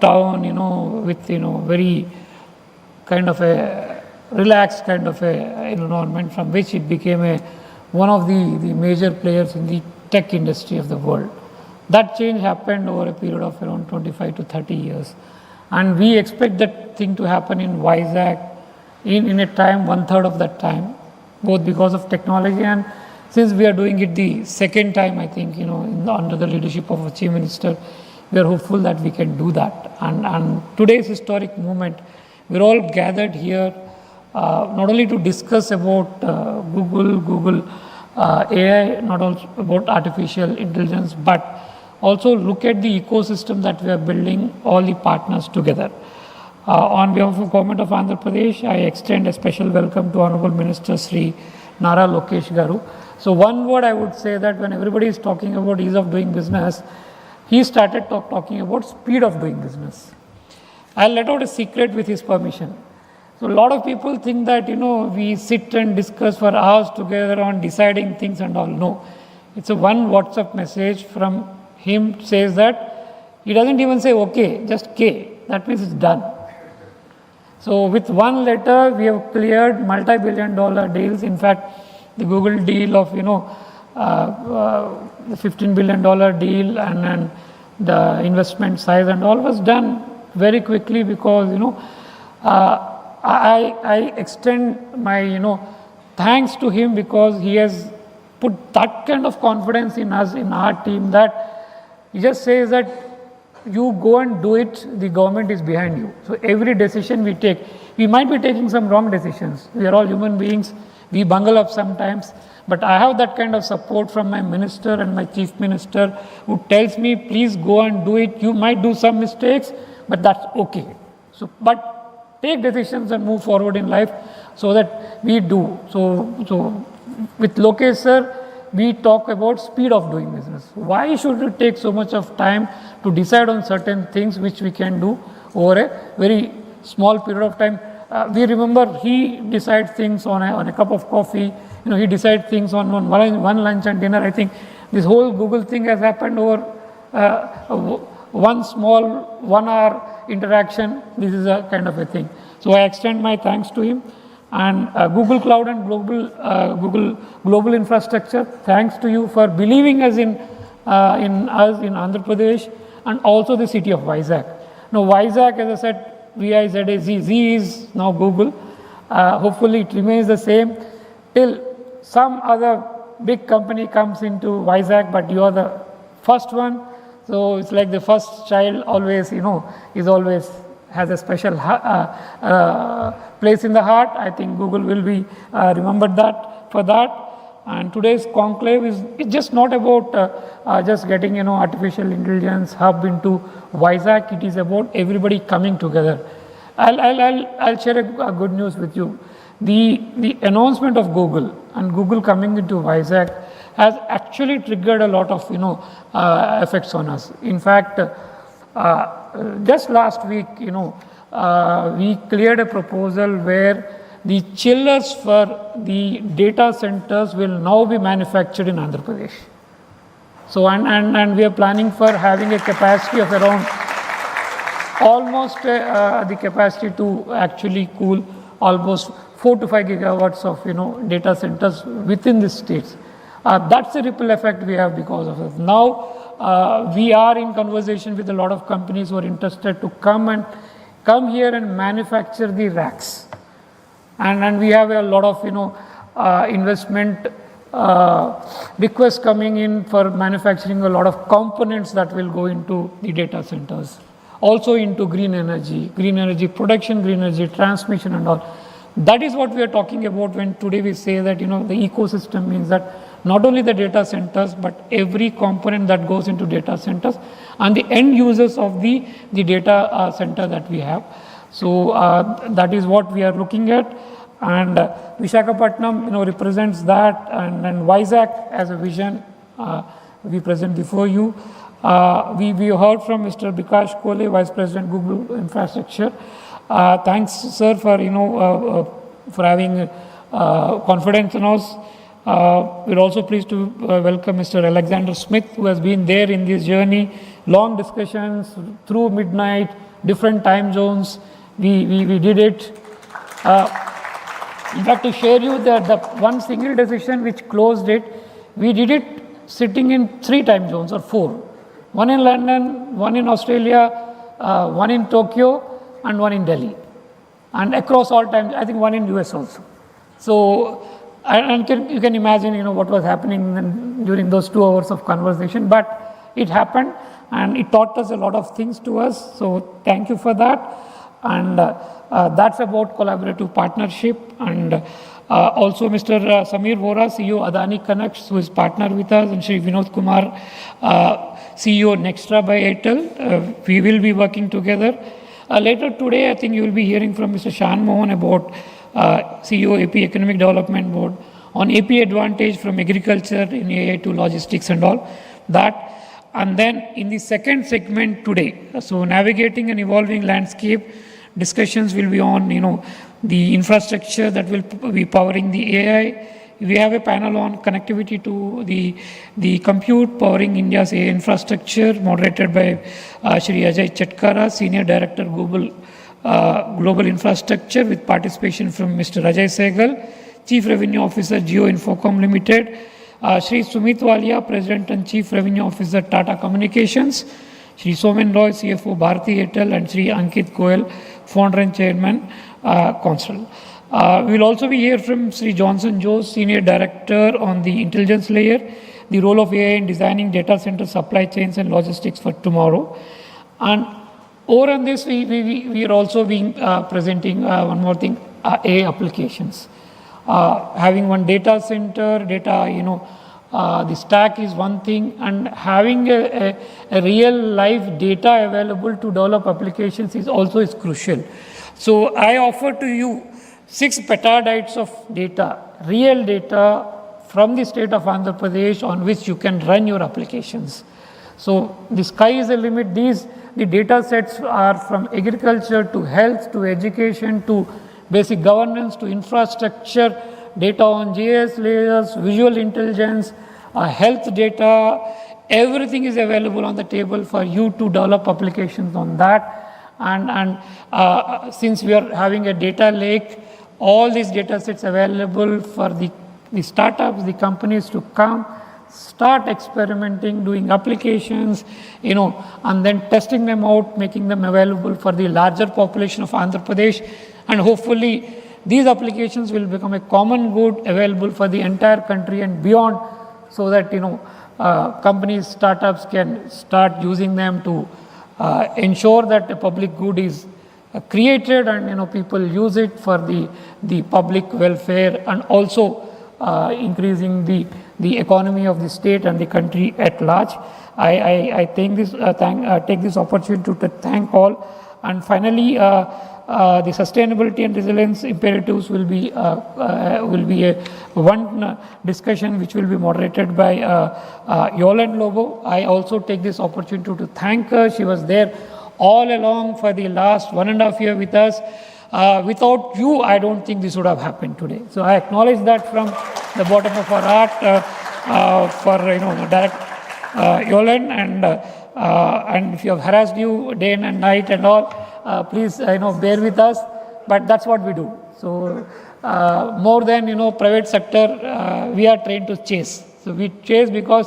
town, with, very kind of a relaxed kind of a environment from which it became one of the major players in the tech industry of the world. That change happened over a period of around 25 to 30 years. And we expect that thing to happen in Vizag in a time, 1/3 of that time, both because of technology and since we are doing it the second time, I think, under the leadership of our Chief Minister, we are hopeful that we can do that. And today's historic moment, we're all gathered here not only to discuss about Google AI, not also about artificial intelligence, but also look at the ecosystem that we are building, all the partners together. On behalf of the Government of Andhra Pradesh, I extend a special welcome to Honorable Minister Sri Nara Lokesh Garu. So one word I would say that when everybody is talking about ease of doing business, he started talking about speed of doing business. I'll let out a secret with his permission. So a lot of people think that, we sit and discuss for hours together on deciding things and all. No, it's a one WhatsApp message from him says that he doesn't even say okay, just K. That means it's done. So with one letter, we have cleared multi-billion-dollar deals. In fact, the Google deal of, the $15 billion deal and the investment size and all was done very quickly because, I extend my, thanks to him because he has put that kind of confidence in us, in our team, that he just says that you go and do it, the government is behind you. So every decision we take, we might be taking some wrong decisions. We are all human beings. We bungle up sometimes. But I have that kind of support from my minister and my chief minister who tells me, please go and do it. You might do some mistakes, but that's okay. So, but take decisions and move forward in life so that we do. So with Lokesh sir, we talk about speed of doing business. Why should it take so much of time to decide on certain things which we can do over a very small period of time? We remember he decides things on a cup of coffee. He decides things on one lunch and dinner. I think this whole Google thing has happened over one small 1 hour interaction. This is a kind of a thing. So I extend my thanks to him. And Google Cloud and Google Global Infrastructure, thanks to you for believing us in us in Andhra Pradesh and also the city of Vizag. Now Vizag, as I said, VIZAZ, Z is now Google. Hopefully it remains the same till some other big company comes into Vizag, but you are the first one. So it's like the first child always, is always has a special place in the heart. I think Google will be remembered that for that. And today's conclave it's just not about just getting artificial intelligence hub into Vizag. It is about everybody coming together. I'll share a good news with you. The announcement of Google and Google coming into Vizag has actually triggered a lot of effects on us. In fact, just last week, we cleared a proposal where the chillers for the data centers will now be manufactured in Andhra Pradesh. So, and we are planning for having a capacity of around almost the capacity to actually cool almost 4 to 5 gigawatts of data centers within the states. That's the ripple effect we have because of it. Now we are in conversation with a lot of companies who are interested to come here and manufacture the racks. And we have a lot of investment requests coming in for manufacturing a lot of components that will go into the data centers. Also into green energy production, green energy transmission and all. That is what we are talking about when today we say that the ecosystem means that not only the data centers, but every component that goes into data centers and the end users of the data center that we have. So that is what we are looking at. And Visakhapatnam represents that, and Vizag as a vision we present before you. We heard from Mr. Bikash Kole, Vice President Google Infrastructure. Thanks, sir, for having confidence in us. We're also pleased to welcome Mr. Alexander Smith, who has been there in this journey, long discussions through midnight, different time zones. We did it. In fact, to share you the one single decision which closed it, we did it sitting in 3 time zones or 4. One in London, one in Australia, one in Tokyo, and one in Delhi. And across all times, I think one in US also. So, you can imagine, what was happening during those 2 hours of conversation. But it happened, and it taught us a lot of things to us. So, thank you for that. And that's about collaborative partnership. And also Mr. Samir Vora, CEO Adani Connects, who is partner with us, and Shri Vinod Kumar, CEO Nextra by Airtel. We will be working together. Later today, I think you will be hearing from Mr. Shan Mohan about CEO AP Economic Development Board on AP advantage from agriculture in AI to logistics and all that. And then in the second segment today, so navigating an evolving landscape, discussions will be on, the infrastructure that will be powering the AI. We have a panel on connectivity to the compute powering India's AI infrastructure, moderated by Shri Ajay Chatkara, Senior Director Global Infrastructure, with participation from Mr. Ajay Sehgal, Chief Revenue Officer, Jio Infocom Limited, Shri Sumit Walia, President and Chief Revenue Officer, Tata Communications, Shri Somen Roy, CFO, Bharti Airtel, and Shri Ankit Goel, Founder and Chairman, Consul. We will also be here from Sri Johnson Joes, Senior Director on the intelligence layer, the role of AI in designing data center supply chains and logistics for tomorrow. And over on this, we are also being presenting one more thing, AI applications. Having one data center, the stack is one thing, and having a real live data available to develop applications is crucial. So I offer to you 6 petabytes of data, real data from the state of Andhra Pradesh, on which you can run your applications. So the sky is the limit. The data sets are from agriculture to health to education to basic governance to infrastructure, data on GIS layers, visual intelligence, health data. Everything is available on the table for you to develop applications on that. And since we are having a data lake, all these data sets available for the startups, the companies to come, start experimenting, doing applications, and then testing them out, making them available for the larger population of Andhra Pradesh. And hopefully, these applications will become a common good available for the entire country and beyond, so that, companies, startups can start using them to ensure that the public good is created, and people use it for the public welfare, and also increasing the economy of the state and the country at large. I take this opportunity to thank all. And finally, the sustainability and resilience imperatives will be one discussion which will be moderated by Yolande Lobo. I also take this opportunity to thank her. She was there all along for the last 1.5 years with us. Without you, I don't think this would have happened today. So I acknowledge that from the bottom of our heart for Direct Yolande, and if you have harassed you day and night and all, please bear with us. But that's what we do. So more than private sector, we are trained to chase. So we chase because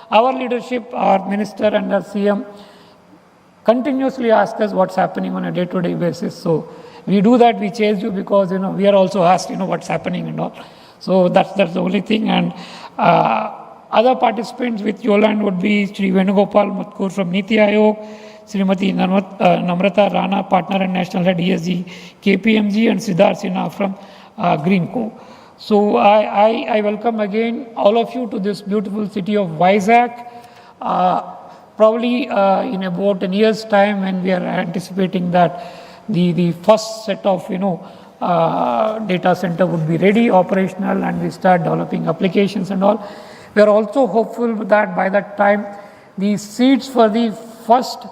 our leadership, our minister and our CM continuously ask us what's happening on a day-to-day basis. So we do that, we chase you because we are also asked what's happening and all. So that's the only thing. And other participants with Yolande would be Sri Venugopal Matkur from Niti Aayog, Srimati Namrata Rana, Partner and National Head ESG KPMG, and Siddharth Sinha from Greenco. So I welcome again all of you to this beautiful city of Vizag. Probably in about a year's time, when we are anticipating that the first set of data center would be ready, operational, and we start developing applications and all. We are also hopeful that by that time, the seeds for the first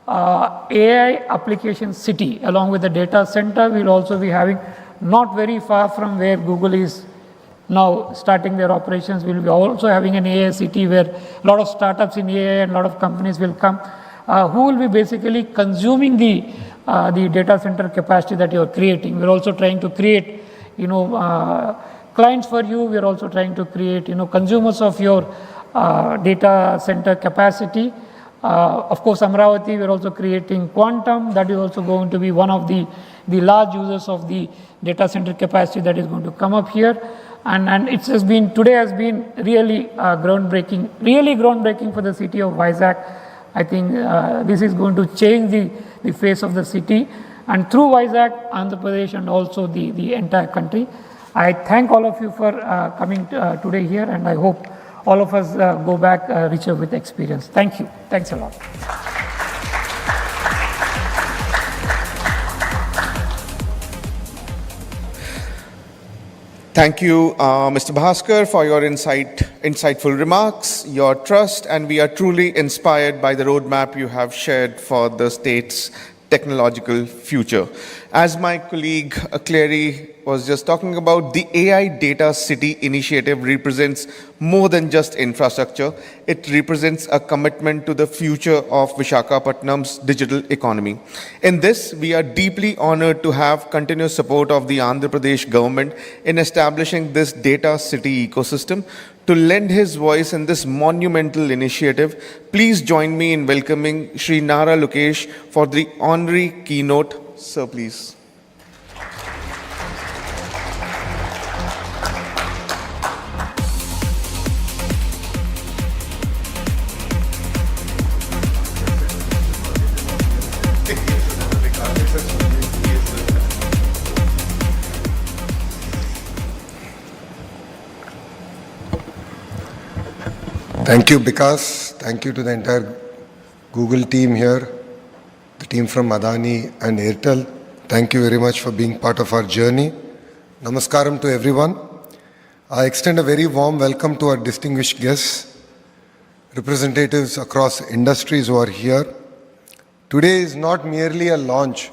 AI application city, along with the data center, will also be having, not very far from where Google is now starting their operations. We will be also having an AI city where a lot of startups in AI and a lot of companies will come. who will be basically consuming the data center capacity that you are creating. We're also trying to create, clients for you. We're also trying to create, consumers of your data center capacity. Of course, Amravati, we're also creating quantum. That is also going to be one of the large users of the data center capacity that is going to come up here. And today has been really groundbreaking for the city of Vizag. I think this is going to change the face of the city, and through Vizag, Andhra Pradesh, and also the entire country. I thank all of you for coming today here, and I hope all of us go back richer with experience. Thank you. Thanks a lot. Thank you, Mr. Bhaskar, for your insightful remarks, your trust, and we are truly inspired by the roadmap you have shared for the state's technological future. As my colleague Clary was just talking about, the AI Data City initiative represents more than just infrastructure. It represents a commitment to the future of Visakhapatnam's digital economy. In this, we are deeply honored to have continuous support of the Andhra Pradesh government in establishing this data city ecosystem. To lend his voice in this monumental initiative, please join me in welcoming Shri Nara Lokesh for the honorary keynote. Sir, please. Thank you, Vikas. Thank you to the entire Google team here, the team from Adani and Airtel. Thank you very much for being part of our journey. Namaskaram to everyone. I extend a very warm welcome to our distinguished guests, representatives across industries who are here. Today is not merely a launch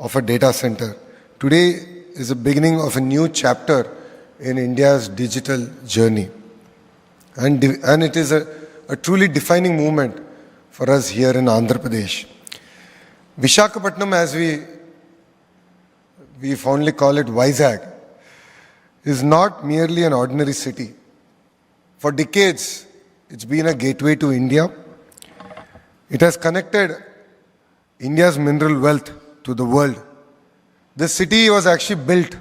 of a data center. Today is the beginning of a new chapter in India's digital journey. And it is a truly defining moment for us here in Andhra Pradesh. Visakhapatnam, as we fondly call it, Vizag, is not merely an ordinary city. For decades, it's been a gateway to India. It has connected India's mineral wealth to the world. This city was actually built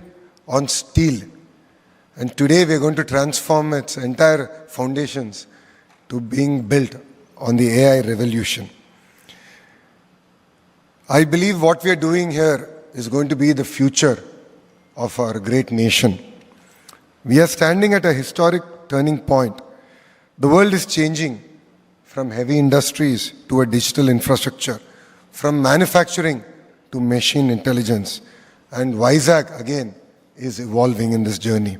on steel. And today we are going to transform its entire foundations to being built on the AI revolution. I believe what we are doing here is going to be the future of our great nation. We are standing at a historic turning point. The world is changing from heavy industries to a digital infrastructure, from manufacturing to machine intelligence. And Vizag, again, is evolving in this journey.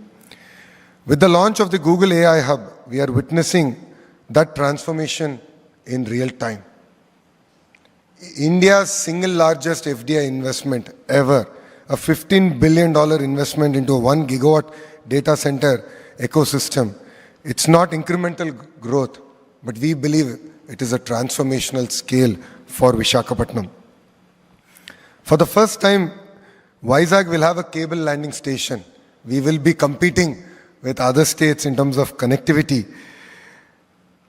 With the launch of the Google AI Hub, we are witnessing that transformation in real time. India's single largest FDI investment ever, a $15 billion investment into a 1 gigawatt data center ecosystem. It's not incremental growth, but we believe it is a transformational scale for Visakhapatnam. For the first time, Vizag will have a cable landing station. We will be competing with other states in terms of connectivity.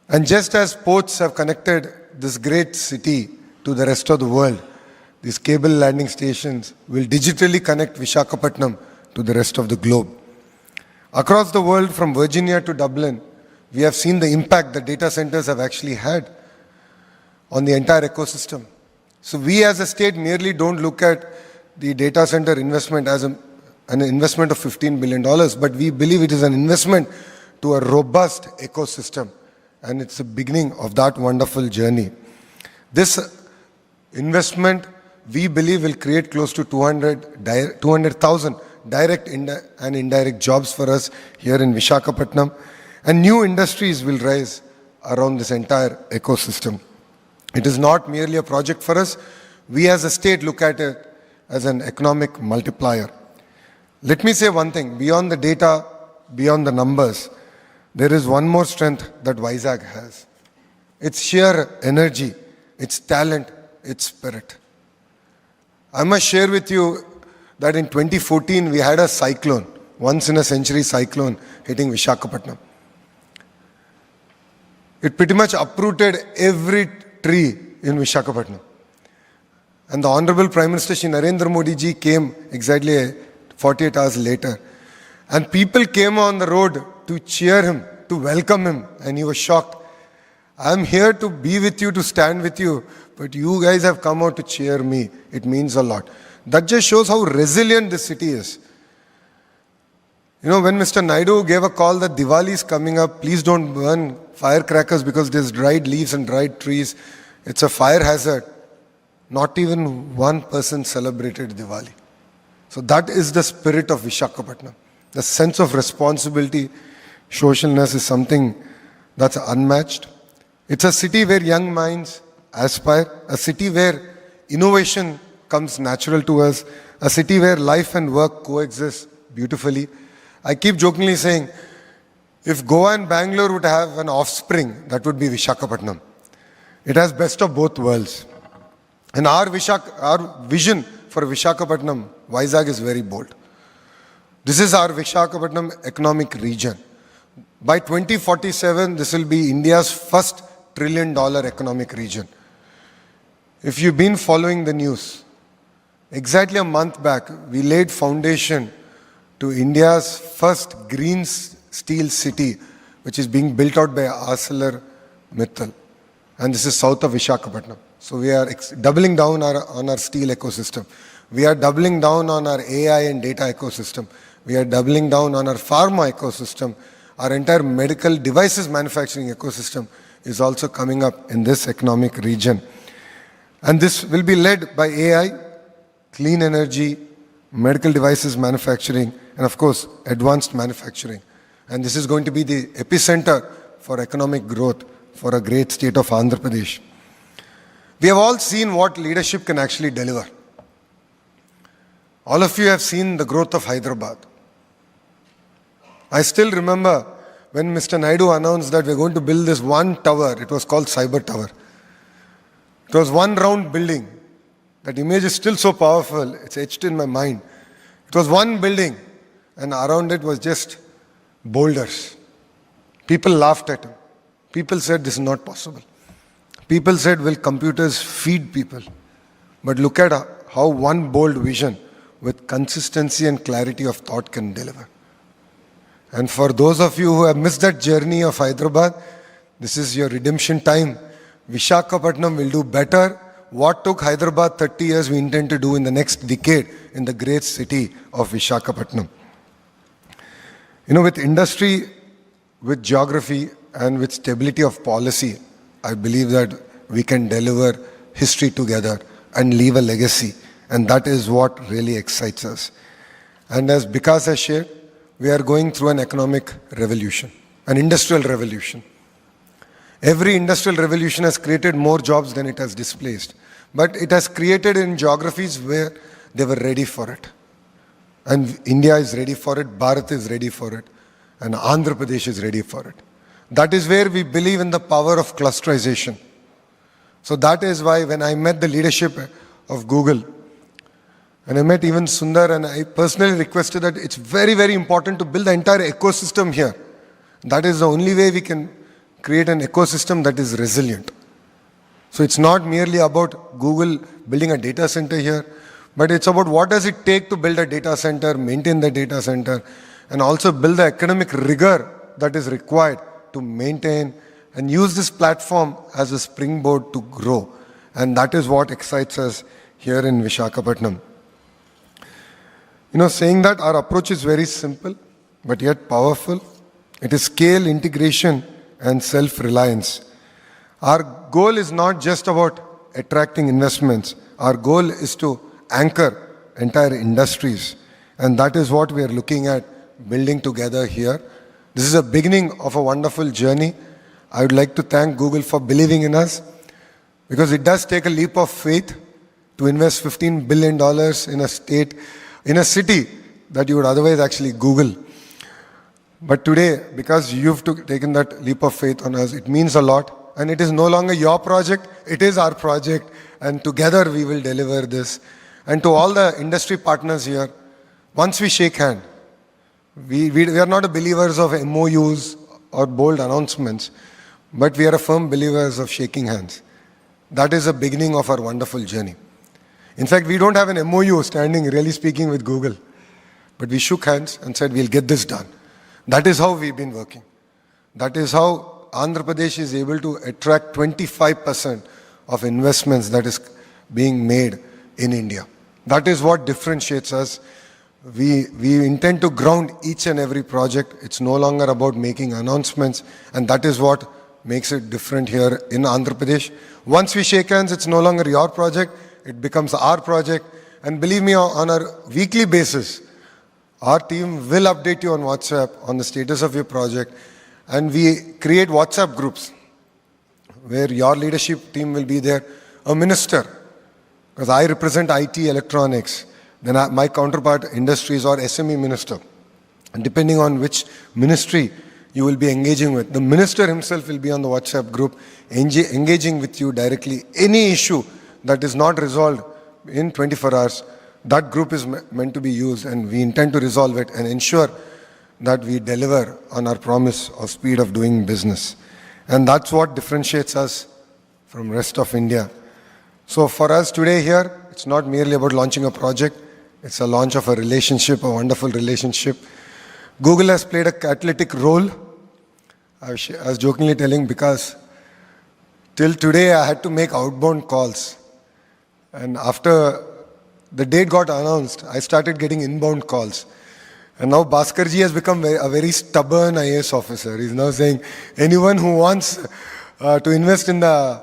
And just as ports have connected this great city to the rest of the world, these cable landing stations will digitally connect Visakhapatnam to the rest of the globe. Across the world, from Virginia to Dublin, we have seen the impact that data centers have actually had on the entire ecosystem. So we as a state merely don't look at the data center investment as an investment of $15 billion, but we believe it is an investment to a robust ecosystem, and it's the beginning of that wonderful journey. This investment, we believe, will create close to 200,000 direct and indirect jobs for us here in Visakhapatnam, and new industries will rise around this entire ecosystem. It is not merely a project for us. We as a state look at it as an economic multiplier. Let me say one thing, beyond the data, beyond the numbers, there is one more strength that Vizag has. Its sheer energy, its talent, its spirit. I must share with you that in 2014 we had a cyclone, once in a century cyclone hitting Vishakhapatnam. It pretty much uprooted every tree in Vishakhapatnam. And the Honorable Prime Minister Shri Narendra Modi ji came exactly 48 hours later. And people came on the road to cheer him, to welcome him, and he was shocked. I'm here to be with you, to stand with you, but you guys have come out to cheer me. It means a lot. That just shows how resilient this city is. You know, when Mr. Naidu gave a call that Diwali is coming up, please don't burn firecrackers because there's dried leaves and dried trees. It's a fire hazard. Not even one person celebrated Diwali. So that is the spirit of Vishakhapatnam. The sense of responsibility, socialness is something that's unmatched. It's a city where young minds aspire, a city where innovation comes natural to us, a city where life and work coexist beautifully. I keep jokingly saying, if Goa and Bangalore would have an offspring, that would be Vishakhapatnam. It has best of both worlds. And our vision for Vishakhapatnam, Vizag, is very bold. This is our Vishakhapatnam economic region. By 2047, this will be India's first $1 trillion economic region. If you've been following the news, exactly a month back, we laid foundation to India's first green steel city, which is being built out by ArcelorMittal. And this is south of Vishakhapatnam. So we are doubling down on our steel ecosystem. We are doubling down on our AI and data ecosystem. We are doubling down on our pharma ecosystem. Our entire medical devices manufacturing ecosystem is also coming up in this economic region. And this will be led by AI, clean energy, medical devices manufacturing, and of course, advanced manufacturing. And this is going to be the epicenter for economic growth for a great state of Andhra Pradesh. We have all seen what leadership can actually deliver. All of you have seen the growth of Hyderabad. I still remember when Mr. Naidu announced that we're going to build this one tower. It was called Cyber Tower. It was one round building. That image is still so powerful. It's etched in my mind. It was one building, and around it was just boulders. People laughed at him. People said this is not possible. People said, will computers feed people? But look at how one bold vision with consistency and clarity of thought can deliver. And for those of you who have missed that journey of Hyderabad, this is your redemption time. Vishakhapatnam will do better. What took Hyderabad 30 years, we intend to do in the next decade in the great city of Vishakhapatnam. You know, with industry, with geography, and with stability of policy, I believe that we can deliver history together and leave a legacy. And that is what really excites us. And as Vikas has shared, we are going through an economic revolution, an industrial revolution. Every industrial revolution has created more jobs than it has displaced. But it has created in geographies where they were ready for it. And India is ready for it, Bharat is ready for it, and Andhra Pradesh is ready for it. That is where we believe in the power of clusterization. So that is why when I met the leadership of Google, and I met even Sundar, and I personally requested that it's very, very important to build the entire ecosystem here. That is the only way we can create an ecosystem that is resilient. So it's not merely about Google building a data center here, but it's about what does it take to build a data center, maintain the data center, and also build the academic rigor that is required to maintain and use this platform as a springboard to grow. And that is what excites us here in Vishakhapatnam. You know, saying that our approach is very simple, but yet powerful. It is scale, integration, and self-reliance. Our goal is not just about attracting investments. Our goal is to anchor entire industries. And that is what we are looking at building together here. This is a beginning of a wonderful journey. I would like to thank Google for believing in us, because it does take a leap of faith to invest $15 billion in a city that you would otherwise actually Google. But today, because you've taken that leap of faith on us, it means a lot. and it is no longer your project, it is our project, and together we will deliver this. And to all the industry partners here, once we shake hand, we are not believers of MOUs or bold announcements, but we are firm believers of shaking hands. That is the beginning of our wonderful journey. In fact, we don't have an MOU standing, really speaking, with Google, but we shook hands and said, we'll get this done. That is how we've been working. That is how Andhra Pradesh is able to attract 25% of investments that is being made in India. That is what differentiates us. We intend to ground each and every project. It's no longer about making announcements, and that is what makes it different here in Andhra Pradesh. Once we shake hands, it's no longer your project, it becomes our project. And believe me, on a weekly basis, our team will update you on WhatsApp on the status of your project. And we create WhatsApp groups where your leadership team will be there. A minister, because I represent IT electronics, then my counterpart industries or SME minister. And depending on which ministry you will be engaging with, the minister himself will be on the WhatsApp group, engaging with you directly. Any issue that is not resolved in 24 hours, that group is meant to be used, and we intend to resolve it and ensure that we deliver on our promise of speed of doing business. And that's what differentiates us from rest of India. So for us today here, it's not merely about launching a project, it's a launch of a relationship, a wonderful relationship. Google has played a catalytic role. I was jokingly telling, because till today I had to make outbound calls. And after the date got announced, I started getting inbound calls. And now Bhaskarji has become a very stubborn IAS officer. He's now saying, anyone who wants to invest in the,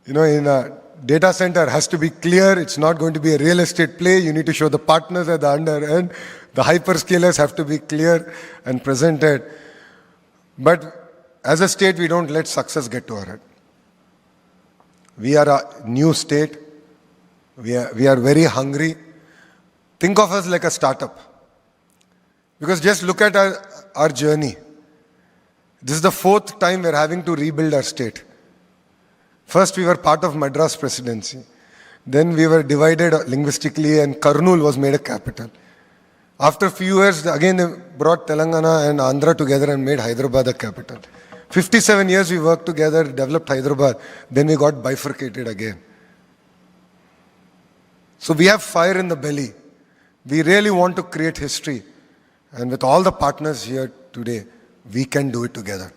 in a data center has to be clear. It's not going to be a real estate play. You need to show the partners at the under end. The hyperscalers have to be clear and presented. But as a state, we don't let success get to our head. We are a new state. We are very hungry. Think of us like a startup. Because just look at our journey. This is the 4th time we're having to rebuild our state. First, we were part of Madras presidency. Then we were divided linguistically, and Kurnool was made a capital. After a few years, again they brought Telangana and Andhra together and made Hyderabad a capital. 57 years we worked together, developed Hyderabad. Then we got bifurcated again. So we have fire in the belly. We really want to create history. And with all the partners here today, we can do it together.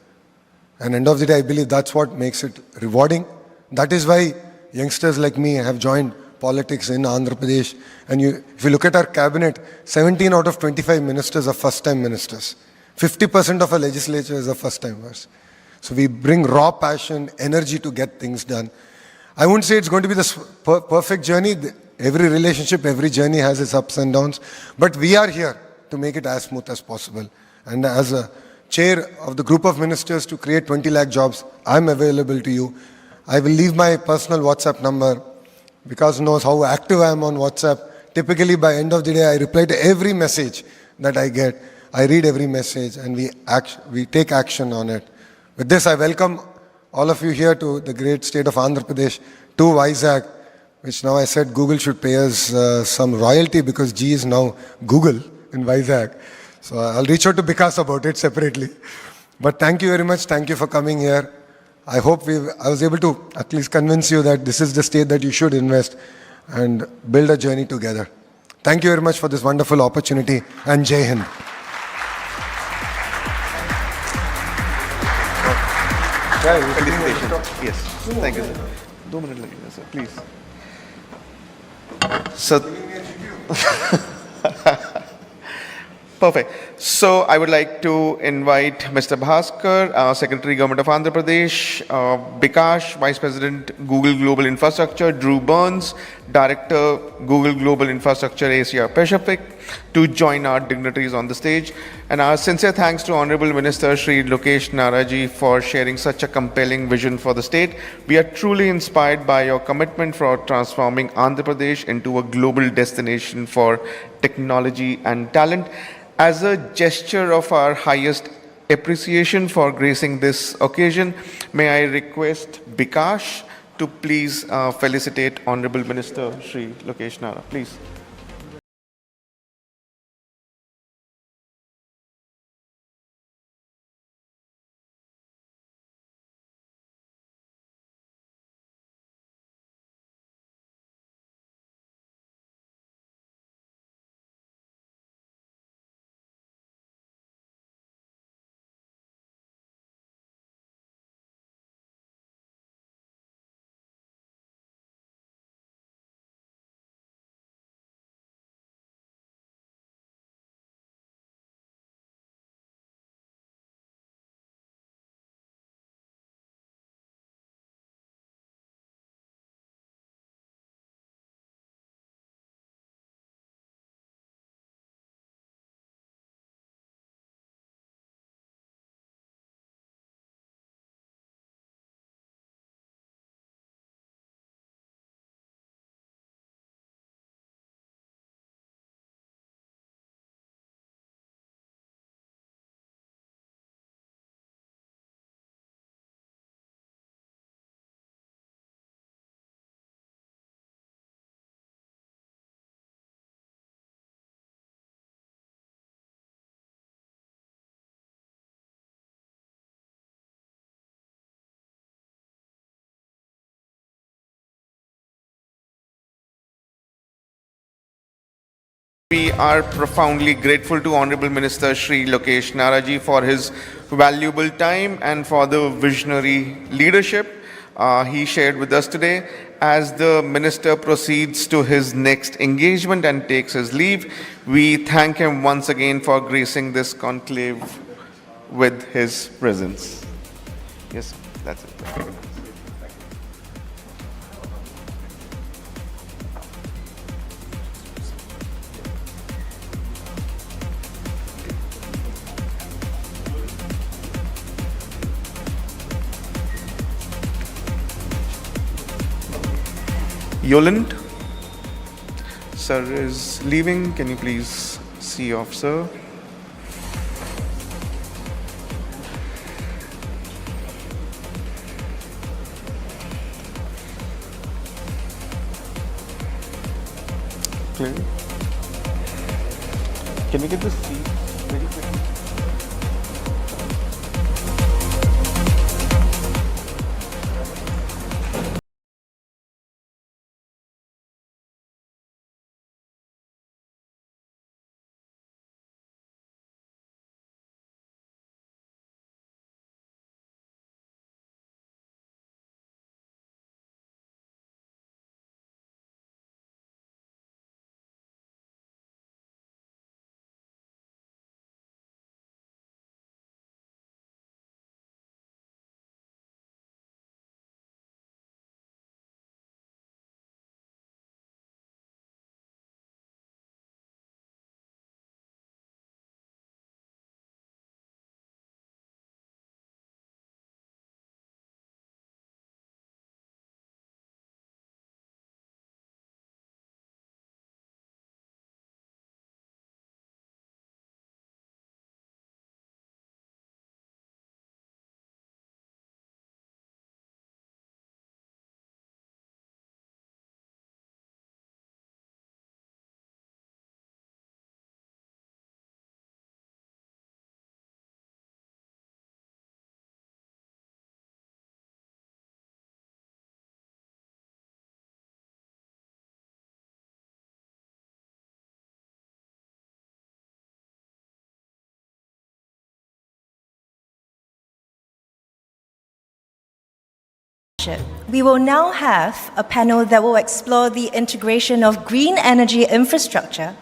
And end of the day, I believe that's what makes it rewarding. That is why youngsters like me have joined politics in Andhra Pradesh. And if you look at our cabinet, 17 out of 25 ministers are first-time ministers. 50% of our legislature is a first-timers. So we bring raw passion, energy to get things done. I wouldn't say it's going to be the perfect journey. Every relationship, every journey has its ups and downs. But we are here to make it as smooth as possible. And as a chair of the group of ministers to create 20 lakh jobs, I'm available to you. I will leave my personal WhatsApp number. Vikas knows how active I am on WhatsApp. Typically by end of the day, I reply to every message that I get. I read every message and we take action on it. With this, I welcome all of you here to the great state of Andhra Pradesh, to Vizag, which now I said Google should pay us some royalty because G is now Google in Vizag. So I'll reach out to Vikas about it separately. But thank you very much. Thank you for coming here. I hope I was able to at least convince you that this is the state that you should invest and build a journey together. Thank you very much for this wonderful opportunity, and Jai Hind. Felicitation. Yes. Thank you, sir. 2 minutes lagega, sir. Please. So, perfect. So I would like to invite Mr. Bhaskar, Secretary Government of Andhra Pradesh, Bikash, Vice President Google Global Infrastructure, Drew Burns, Director Google Global Infrastructure Asia Pacific, to join our dignitaries on the stage. And our sincere thanks to Honorable Minister Shri Lokesh Naraji for sharing such a compelling vision for the state. We are truly inspired by your commitment for transforming Andhra Pradesh into a global destination for technology and talent. As a gesture of our highest appreciation for gracing this occasion, may I request Bikash to please felicitate Honorable Minister Shri Lokesh Nara, please. We are profoundly grateful to Honorable Minister Shri Lokesh Naraji for his valuable time and for the visionary leadership he shared with us today. As the Minister proceeds to his next engagement and takes his leave, we thank him once again for gracing this conclave with his presence. Yes, that's it. Yoland, sir is leaving. Can you please see off, sir? Clear. Can we get the seat very quickly? We will now have a panel that will explore the integration of green energy infrastructure,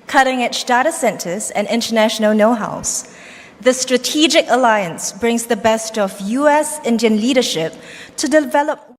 cutting-edge data centers, and international know-hows. The strategic alliance brings the best of US-Indian leadership to develop